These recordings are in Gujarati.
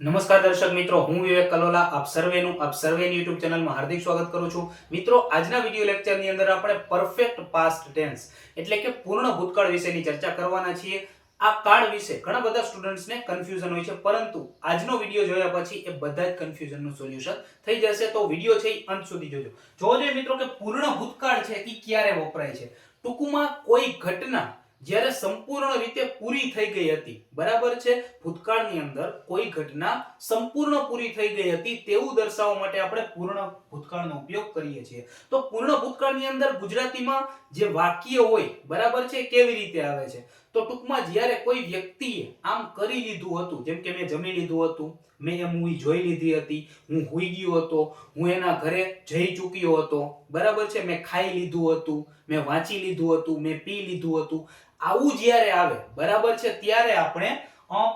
નમસ્કાર દર્શક મિત્રો, હું વિવેક કલોલા આપ સર્વેની YouTube ચેનલમાં હાર્દિક સ્વાગત કરું છું. મિત્રો, આજના વિડિયો લેક્ચરની અંદર આપણે પરફેક્ટ પાસ્ટ ટેન્સ એટલે કે પૂર્ણ ભૂતકાળ વિશેની ચર્ચા કરવાના છીએ. આ કાળ વિશે ઘણા બધા સ્ટુડન્ટ્સને કન્ફ્યુઝન હોય છે, પરંતુ આજનો વિડિયો જોયા પછી એ બધા જ કન્ફ્યુઝનનું સોલ્યુશન થઈ જશે. તો વિડિયો છે એ અંત સુધી જોજો. જોજો મિત્રો કે પૂર્ણ ભૂતકાળ છે એ ક્યારે વપરાય છે. ટૂંકમાં કોઈ ઘટના જ્યારે સંપૂર્ણ રીતે પૂરી થઈ ગઈ હતી, બરાબર છે, ભૂતકાળની અંદર કોઈ ઘટના સંપૂર્ણ પૂરી થઈ ગઈ હતી તેવું દર્શાવવા માટે આપણે પૂર્ણ ભૂતકાળનો ઉપયોગ કરીએ છીએ. તો પૂર્ણ ભૂતકાળની અંદર ગુજરાતીમાં જે વાક્ય હોય, બરાબર છે, કેવી રીતે આવે છે? તો ટૂંકમાં જ્યારે કોઈ વ્યક્તિએ આમ કરી લીધું હતું, જેમ કે મેં જમી લીધું હતું, મેં એ મૂવી જોઈ લીધી હતી, હું હુઈ ગયો હતો, હું એના ઘરે જઈ ચૂક્યો હતો, બરાબર છે, મેં ખાઈ લીધું હતું, મેં વાંચી લીધું હતું, મેં પી લીધું હતું, આવું જ્યારે આવે, બરાબર છે, ત્યારે આપણે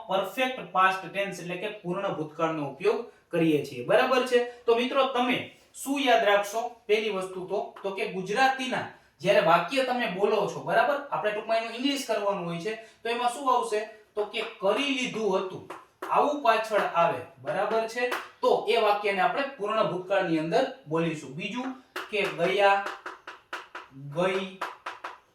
પરફેક્ટ પાસ્ટ ટેન્સ એટલે કે પૂર્ણ ભૂતકાળનો ઉપયોગ કરીએ છીએ, બરાબર છે. તો મિત્રો, તમે શું યાદ રાખશો? પહેલી વસ્તુ તો કે ગુજરાતીના જ્યારે વાક્ય તમે બોલો છો, બરાબર, આપણે ટૂંકમાં એનું ઇંગ્લિશ કરવાનું હોય છે, તો એમાં શું આવશે? તો કે કરી લીધું હતું, આવું પાછળ આવે, બરાબર છે. તો એ વાક્યને આપણે પૂર્ણ ભૂતકાળની અંદર બોલીશું. બીજું કે ગયા, ગઈ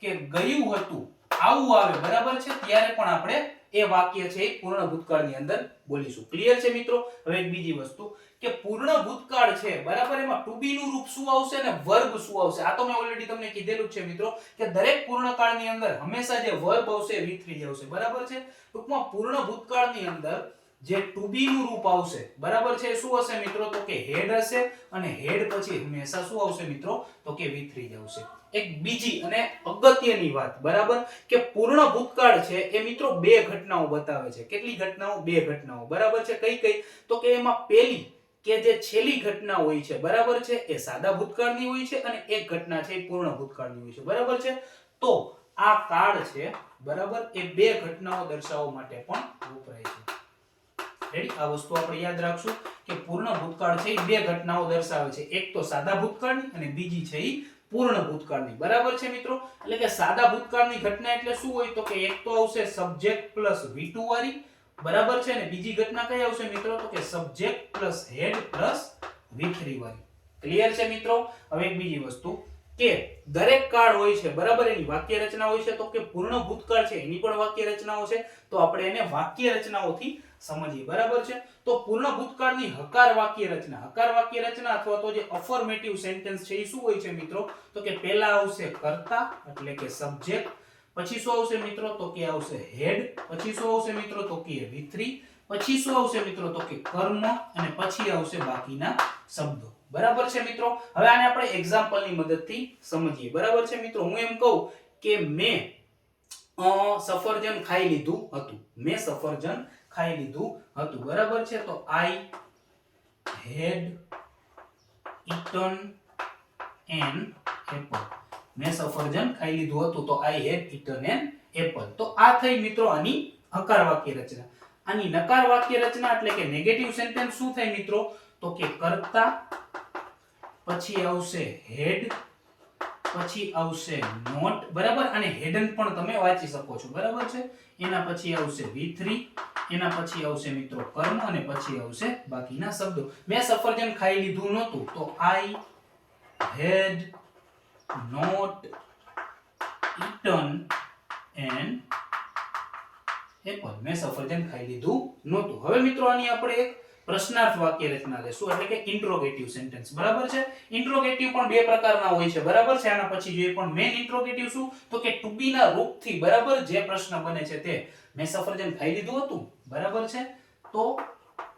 કે ગયું હતું, આવું આવે, બરાબર છે, ત્યારે પણ આપણે એ વાક્ય છે એ પૂર્ણ ભૂતકાળની અંદર બોલીશું. ક્લિયર છે મિત્રો? હવે એક બીજી વસ્તુ કે પૂર્ણ ભૂતકાળ છે, બરાબર, એમાં ટુ બી નું રૂપ શું આવશે અને વર્બ શું આવશે? આ તો મેં ઓલરેડી તમને કીધેલું છે મિત્રો કે દરેક પૂર્ણકાળની અંદર હંમેશા જે વર્બ આવશે V3 આવશે, બરાબર છે. ટૂંકમાં પૂર્ણ ભૂતકાળની અંદર જે ટુ બી નું રૂપ આવશે, બરાબર છે, શું હશે મિત્રો? તો કે હેડ હશે, અને હેડ પછી હંમેશા શું આવશે મિત્રો? તો કે V3 આવશે. એક બીજી અને અગત્યની વાત, બરાબર, કે પૂર્ણ ભૂતકાળ છે એ મિત્રો બે ઘટનાઓ બતાવે છે. કેટલી ઘટનાઓ? બે ઘટનાઓ, બરાબર છે. કઈ કઈ? તો કે એમાં પહેલી કે જે છેલ્લી ઘટના હોય છે, બરાબર છે, એ સાદા ભૂતકાળની હોય છે, અને એક ઘટના છે એ પૂર્ણ ભૂતકાળની હોય છે, બરાબર છે. તો આ કાળ છે, બરાબર, એ બે ઘટનાઓ દર્શાવવા માટે પણ વપરાય છે. રેડી? આ વસ્તુ આપણે યાદ રાખશું કે પૂર્ણ ભૂતકાળ છે એ બે ઘટનાઓ દર્શાવે છે. એક તો સાદા ભૂતકાળની અને બીજી છે એ પૂર્ણ ભૂતકાળની, બરાબર છે મિત્રો. એટલે કે સાદા ભૂતકાળની ઘટના એટલે શું હોય? તો કે એક તો આવશે સબ્જેક્ટ પ્લસ V2 વાળી, બરાબર છે, અને બીજી ઘટના કઈ આવશે મિત્રો? તો કે subject plus had plus V3 વાળી. ક્લિયર છે મિત્રો? હવે એક બીજી વસ્તુ કે દરેક કાળ હોય છે, બરાબર, એની વાક્ય રચના હોય છે. તો કે પૂર્ણ ભૂતકાળ છે એની પણ વાક્ય રચનાઓ છે, તો આપણે એને વાક્ય રચનાઓથી સમજીએ, બરાબર છે. તો પૂર્ણ ભૂતકાળની હકાર વાક્ય રચના અથવા તો જે અફર્મેટિવ સેન્ટેન્સ છે એ શું હોય છે મિત્રો? તો કે પહેલા આવશે કર્તા એટલે કે સબ્જેક્ટ, પછી શું આવશે મિત્રો? તો કે આવશે હેડ, પછી શું આવશે મિત્રો? તો કે V3, પછી શું આવશે મિત્રો? તો કે કર્મ, અને પછી આવશે બાકીના શબ્દો, બરાબર છે મિત્રો. હવે આને આપણે એક્ઝામ્પલની મદદથી સમજીએ, બરાબર છે મિત્રો. હું એમ કહું કે મેં સફરજન ખાઈ લીધું હતું, મેં સફરજન ખાઈ લીધું હતું, બરાબર છે. તો I had eaten an apple, મેં સફરજન ખાઈ લીધું હતું, તો I had eaten an apple. તો આ થઈ મિત્રો આની હકાર વાક્ય રચના. આની નકાર વાક્ય રચના એટલે કે નેગેટિવ સેન્ટેન્સ શું થાય મિત્રો? તો કે કર્તા, પછી આવશે હેડ, પછી આવશે નોટ, બરાબર, અને હેડન પણ તમે વાંચી શકો છો, બરાબર છે. એના પછી આવશે V3, એના પછી આવશે મિત્રો કર્મ, અને પછી આવશે બાકીના શબ્દો. મેં સફરજન ખાઈ લીધું નહોતું, તો I had not eaten an apple, મેં સફરજન ખાઈ લીધું નહોતું. હવે મિત્રો આની આપણે એક પ્રશ્નાર્થ વાક્ય રચના લેશું એટલે કે ઇન્ટ્રોગેટિવ સેન્ટેન્સ, બરાબર છે. ઇન્ટ્રોગેટિવ પણ બે પ્રકારના હોય છે, બરાબર છે. આના પછી જોઈએ, પણ મેઇન ઇન્ટ્રોગેટિવ શું? તો કે ટુ બી ના રૂપથી, બરાબર, જે પ્રશ્ન બને છે તે મેં સફરજન ખાઈ લીધું હતું, બરાબર છે. તો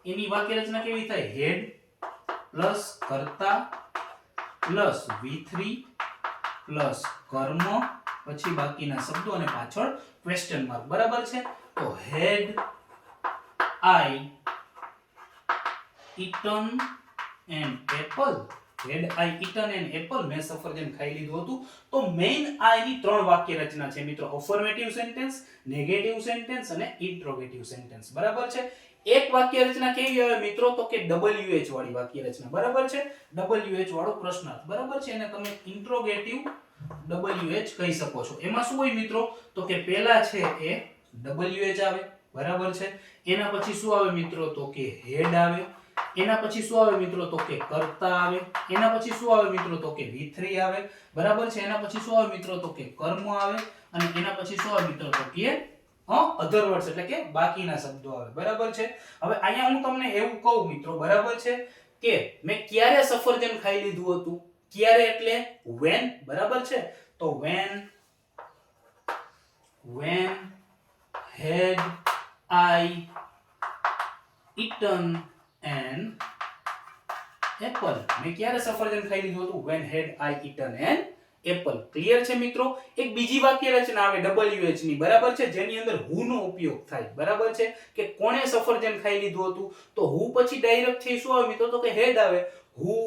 એની વાક્ય રચના કેવી થાય? હેડ પ્લસ કર્તા પ્લસ V3 પ્લસ કર્મ, પછી બાકીના શબ્દો, અને પાછળ ક્વેશ્ચન માર્ક, બરાબર છે. તો હેડ I eaten an apple, had I eaten an apple, મેં સફરજન ખાઈ લીધું હતું. તો મેઇન આ એની ત્રણ વાક્ય રચના છે મિત્રો: અફર્મેટિવ સેન્ટેન્સ, નેગેટિવ સેન્ટેન્સ અને ઇન્ટ્રોગેટિવ સેન્ટેન્સ, બરાબર છે. એક વાક્ય રચના કેવી આવે મિત્રો? તો કે WH વાળી વાક્ય રચના, બરાબર છે. WH વાળો પ્રશ્નાર્થ, બરાબર છે, એને તમે ઇન્ટ્રોગેટિવ WH કહી શકો છો. એમાં શું હોય મિત્રો? તો કે પહેલા છે એ WH આવે, બરાબર છે. એના પછી શું આવે મિત્રો તો કે હેડ આવે. એના પછી શું આવે મિત્રો તો કે કર્તા આવે. એના પછી શું આવે મિત્રો તો કે V3 આવે. બરાબર છે. એના પછી શું આવે મિત્રો તો કે કર્મ આવે. અને એના પછી શું આવે મિત્રો તો કે અધર વર્ડ્સ એટલે કે બાકીના શબ્દો આવે. બરાબર છે. હવે અહીંયા હું તમને એવું કહું મિત્રો, બરાબર છે, કે મેં ક્યારે સફરજન ખાઈ લીધું હતું. ક્યારે એટલે when. બરાબર છે. તો when had I eaten an apple. મેં ક્યારે સફરજન ખાઈ લીધું હતું? when had I eaten an apple. Clear છે મિત્રો? એક બીજી વાક્ય રચના આવે WH ની, બરાબર છે, જેની અંદર who નો ઉપયોગ થાય. બરાબર છે, કે કોણે સફરજન ખાઈ લીધું હતું. તો who પછી ડાયરેક્ટ છે શું આવે મિત્રો તો કે had આવે. who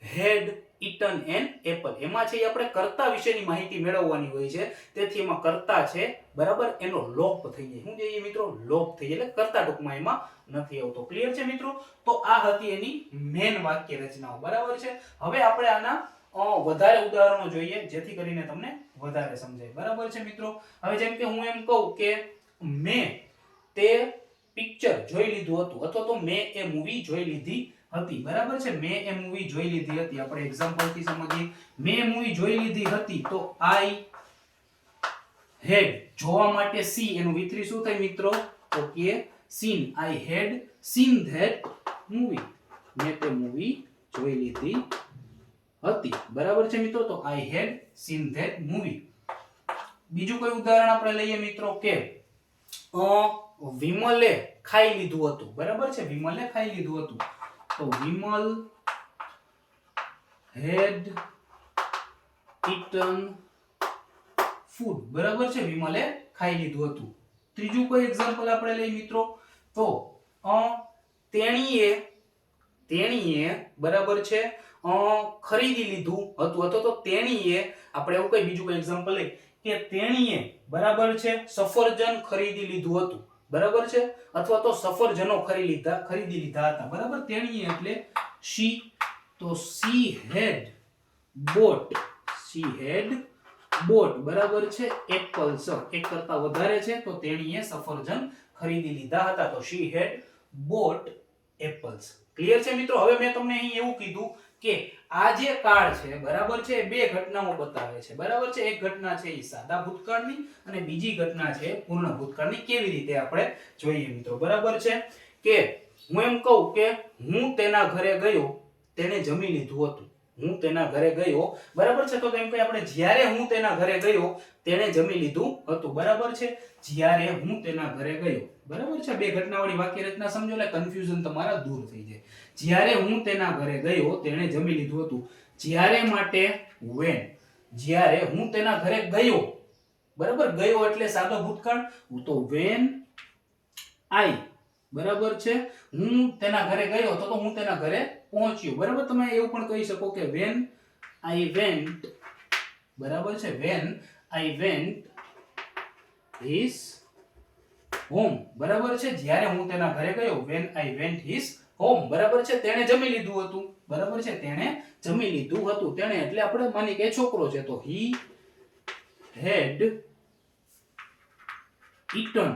had eaten an apple. એમાં છે આપણે કર્તા વિશેની માહિતી મેળવવાની હોય છે, તેથી એમાં કર્તા છે, બરાબર, એનો લોપ થઈ જાય. શું જોઈએ મિત્રો? લોપ થઈ જાય, એટલે કર્તા ટૂંકમાં એમાં નથી આવતો. ક્લિયર છે મિત્રો? તો આ હતી એની મેન વાક્ય રચનાઓ. બરાબર છે. હવે આપણે આના વધારે ઉદાહરણો જોઈએ, જેથી કરીને તમને વધારે સમજાય. બરાબર છે મિત્રો? હવે જેમ કે હું એમ કહું કે મેં તે પિક્ચર જોઈ લીધું હતું, અથવા તો મેં એ મૂવી જોઈ લીધી હતી. બરાબર છે. મેં એ મૂવી જોઈ લીધી હતી. આપણે એક્ઝામ્પલ થી સમજીએ. મેં મૂવી જોઈ લીધી હતી, તો I had, જોવા માટે સી, એનું V3 શું થાય મિત્રો તો કે seen. I had seen that movie. મેં તે મૂવી જોઈ લીધી હતી. બરાબર છે મિત્રો? તો I had seen that movie. બીજું કોઈ ઉદાહરણ આપણે લઈએ મિત્રો કે વિમલે ખાઈ લીધું હતું. બરાબર છે. વિમલે ખાઈ લીધું હતું. તો વિમલ had eaten food. બરાબર છે. વિમલે ખાઈ લીધું હતું. ત્રીજું કોઈ એક્ઝામ્પલ આપણે લઈએ મિત્રો, તો તેણીએ બરાબર છે ખરીદી લીધું હતું, અથવા તો તેણીએ, આપણે એવું કઈ બીજું કોઈ એક્ઝામ્પલ લઈ કે તેણીએ બરાબર છે સફરજન ખરીદી લીધું હતું. બરાબર છે. અથવા તો સફરજનો ખરીદી લીધા હતા. બરાબર. તેણીએ એટલે she. તો she had bought બરાબર છે apples. એક કરતા વધારે છે, તો તેણીએ સફરજન ખરીદી લીધા હતા. તો she had bought apples. Clear છે મિત્રો? હવે મેં તમને અહીં એવું કીધું કે આ જે કાળ છે, બરાબર છે, બે ઘટનાઓ બતાવે છે. બરાબર છે. એક ઘટના છે એ સાદા ભૂતકાળની, અને બીજી ઘટના છે પૂર્ણ ભૂતકાળની. કેવી રીતે આપણે જોઈએ મિત્રો? બરાબર છે, કે હું એમ કહું કે હું તેના ઘરે ગયો, તેને જમી લીધું હતું. હું તેના ઘરે ગયો. બરાબર છે. તો એમ કહે આપણે જ્યારે હું તેના ઘરે ગયો, તેને જમી લીધું હતું. બરાબર છે. જ્યારે હું તેના ઘરે ગયો. બરાબર છે. બે ઘટનાવાળી વાક્ય રચના સમજો એટલે કન્ફ્યુઝન તમારા દૂર થઈ જાય. જ્યારે હું તેના ઘરે ગયો, તેણે જમી લીધું હતું. જ્યારે માટે when. જ્યારે હું તેના ઘરે ગયો. બરાબર. ગયો એટલે સાદો ભૂતકાળ. તો when I. બરાબર છે. હું તેના ઘરે ગયો, તો હું તેના ઘરે પહોંચ્યો. બરાબર. તમે એવું પણ કહી શકો કે when I went. બરાબર છે. when I went his home. બરાબર છે. જ્યારે હું તેના ઘરે ગયો, when I went his home. બરાબર છે. તેણે જમી લીધું હતું. બરાબર છે. તેણે જમી લીધું હતું. તેણે એટલે આપણે માની કે છોકરો છે, તો he had eaten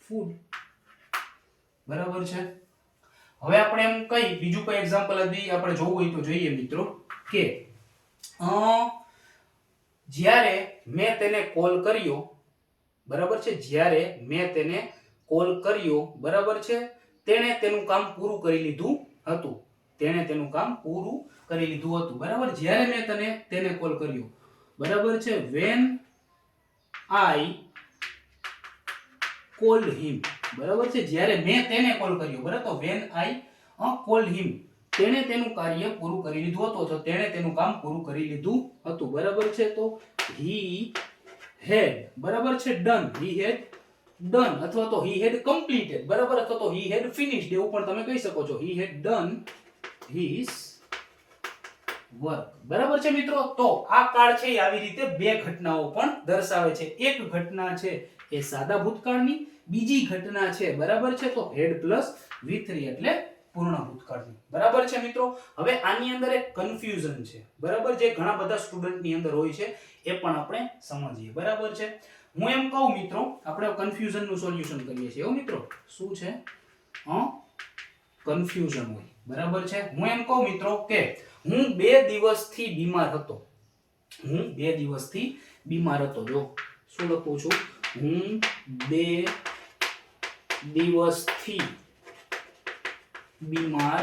food. બરાબર છે. હવે આપણે એમ કઈ બીજું કોઈ એક્ઝામ્પલ હતી આપણે જોવું હોય તો જોઈએ મિત્રો, કે જ્યારે મેં તેને કોલ કર્યો. બરાબર છે. જ્યારે મેં તેને કોલ કર્યો. બરાબર છે. તેણે તેનું કામ પૂરું કરી લીધું હતું. તેણે તેનું કામ પૂરું કરી લીધું હતું. બરાબર. જ્યારે મેં તેને કોલ કર્યો. બરાબર છે. when I called him. બરાબર છે. જ્યારે મેં તેને કોલ કર્યો. બરાબર. તો when I called him, તેણે તેનું કાર્ય પૂરું કરી લીધું હતું, તો તેણે તેનું કામ પૂરું કરી લીધું હતું. બરાબર છે. તો he had. બરાબર છે. done. he had done, અથવા તો he had completed. બરાબર. અથવા તો he had finished, એવું પણ તમે કહી શકો છો. he had done his work. બરાબર છે મિત્રો? તો આ કાળ છે એ આવી રીતે બે ઘટનાઓ પણ દર્શાવે છે. એક ઘટના છે એ સાદા ભૂતકાળની, બીજી ઘટના છે બરાબર છે તો had પ્લસ V3 એટલે પૂર્ણ ભૂતકાળની. બરાબર છે મિત્રો? હવે આની અંદર એક કન્ફ્યુઝન છે, બરાબર, જે ઘણા બધા સ્ટુડન્ટ ની અંદર હોય છે, એ પણ આપણે સમજીએ. બરાબર છે? હું એમ કહું મિત્રો, આપણે કન્ફ્યુઝન નું સોલ્યુશન કરીએ છીએ મિત્રો. શું છે? કન્ફ્યુઝન હોય, બરાબર છે. હું એમ કહું મિત્રો કે હું 2 દિવસથી બીમાર હતો. હું 2 દિવસથી બીમાર હતો. જો શું લખું છું? હું 2 દિવસથી બીમાર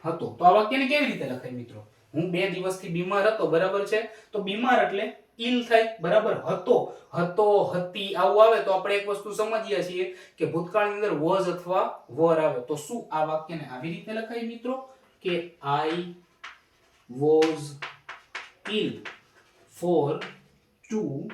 હતો. તો આ વાક્યને કેવી રીતે લખાય મિત્રો? હું 2 દિવસથી બીમાર હતો, બરાબર છે. તો બીમાર એટલે ઇલ થાય, બરાબર. હતો, હતી આવું આવે તો આપણે એક વસ્તુ સમજીએ છીએ કે ભૂતકાળની અંદર was અથવા were આવે તો શું આ વાક્યને આવી રીતે લખાય મિત્રો કે I was ill for 2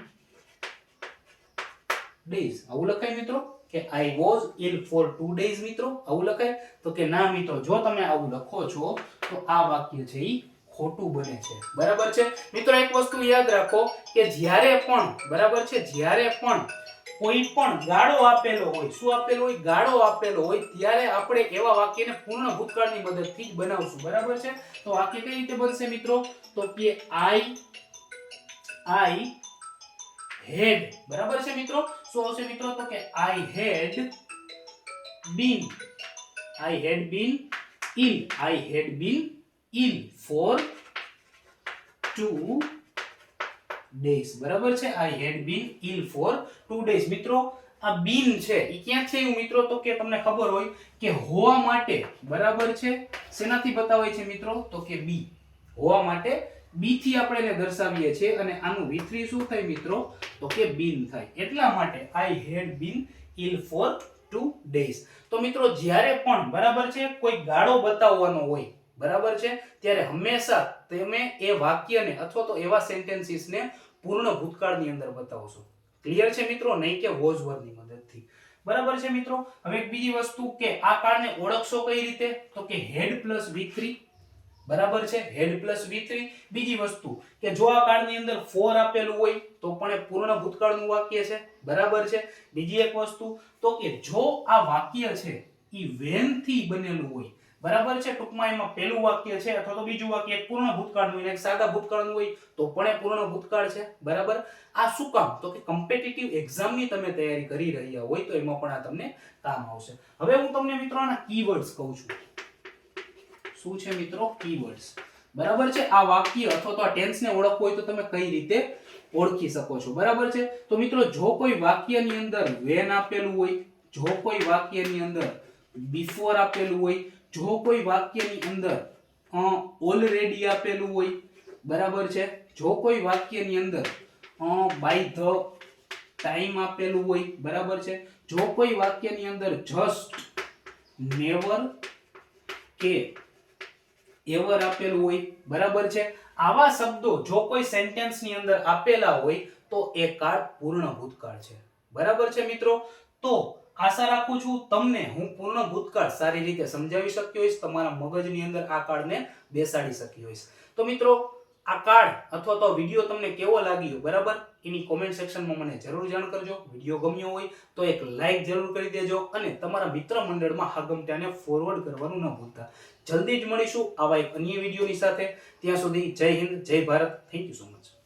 days. આવું લખાય મિત્રો કે I was ill for 2 days મિત્રો? આવું લખાય? તો કે ના મિત્રો, જો તમે આવું લખો છો તો આ વાક્ય છે ઈ ખોટું બને છે, બરાબર છે. મિત્રો એક વસ્તુ યાદ રાખો કે જ્યારે પણ, બરાબર છે, જ્યારે પણ કોઈ પણ ગાળો આપેલો હોય, શું આપેલો હોય? ગાળો આપેલો હોય, ત્યારે આપણે એવા વાક્યને પૂર્ણ ભૂતકાળની મદદથી જ બનાવશું, બરાબર છે. તો વાક્ય કઈ રીતે બનશે મિત્રો? તો કે I had, બરાબર છે મિત્રો. શું આવશે મિત્રો? તો કે I had been ill for 2 days, બરાબર છે. I had been ill for 2 days. મિત્રો આ been છે એ ક્યાં છે એવું મિત્રો? તો કે તમને ખબર હોય કે હોવા માટે, બરાબર છે, શેનાથી બતાવાય છે મિત્રો? તો કે be. હોવા માટે be થી આપણે એને દર્શાવીએ છીએ અને આનું V3 શું થાય મિત્રો? તો કે been થાય. એટલા માટે I had been ill for 2 days. તો મિત્રો જ્યારે પણ, બરાબર છે, કોઈ ગાળો બતાવવાનો હોય, બરાબર છે, ત્યારે હંમેશા તમે એ વાક્યને અથવા તો એવા સેન્ટેન્સીસને પૂર્ણ ભૂતકાળની અંદર બતાવશો. ક્લિયર છે મિત્રો? નહીં કે was were ની મદદથી, બરાબર છે મિત્રો. હવે એક બીજી વસ્તુ કે આ કાળને ઓળખશો કઈ રીતે? તો કે had plus V3, બરાબર છે, had plus V3. બીજી વસ્તુ કે જો આ કાળની અંદર for આપેલું હોય તો પણ એ પૂર્ણ ભૂતકાળનું વાક્ય છે, બરાબર છે. બીજી એક વસ્તુ તો કે જો આ વાક્ય છે ઈ when થી બનેલું હોય, બરાબર છે, ટૂંકમાં એમાં પહેલું વાક્ય છે અથવા તો બીજું વાક્ય એક પૂર્ણ ભૂતકાળનું અને એક સાદા ભૂતકાળનું હોય તો પણ એ પૂર્ણ ભૂતકાળ છે, બરાબર. આ શું કામ? તો કે કોમ્પિટિટિવ એક્ઝામની તમે તૈયારી કરી રહ્યા હોય તો એમાં પણ આ તમને કામ આવશે. હવે હું તમને મિત્રો આના કીવર્ડ્સ કહું છું. શું છે મિત્રો? કીવર્ડ્સ, બરાબર છે. આ વાક્ય અથવા તો આ ટેન્સને ઓળખવું હોય તો તમે કઈ રીતે ઓળખી શકો છો, બરાબર છે. તો મિત્રો જો કોઈ વાક્યની અંદર when આપેલું હોય, જો કોઈ વાક્યની અંદર before આપેલું હોય, જો કોઈ વાક્યની અંદર already આપેલું હોય, બરાબર છે, જો કોઈ વાક્યની અંદર by the time આપેલું હોય, બરાબર છે, જો કોઈ વાક્યની અંદર just, never કે ever આપેલું હોય, બરાબર છે, આવા શબ્દો જો કોઈ સેન્ટેન્સની અંદર આપેલા હોય તો એ કાળ પૂર્ણ ભૂતકાળ છે, બરાબર છે મિત્રો. તો આશા રાખું છું તમને હું પૂર્ણ ભૂતકાળ સારી રીતે સમજાવી શક્યો હોઈશ, તમારા મગજની અંદર આ કાળને બેસાડી શક્યો હોઈશ. તો મિત્રો આ કાળ અથવા તો વિડિયો તમને કેવો લાગ્યો, બરાબર, એની કોમેન્ટ સેક્શનમાં મને જરૂર જાણ કરજો. વિડિયો ગમ્યો હોય તો એક લાઈક જરૂર કરી દેજો અને તમારા મિત્ર મંડળમાં હાગમટાને ફોરવર્ડ કરવાનું ન ભૂલતા. જલ્દી જ મળીશું આવા એક અન્ય વિડિયોની સાથે. ત્યાં સુધી જય હિન્દ, જય Bharat. Thank you so much.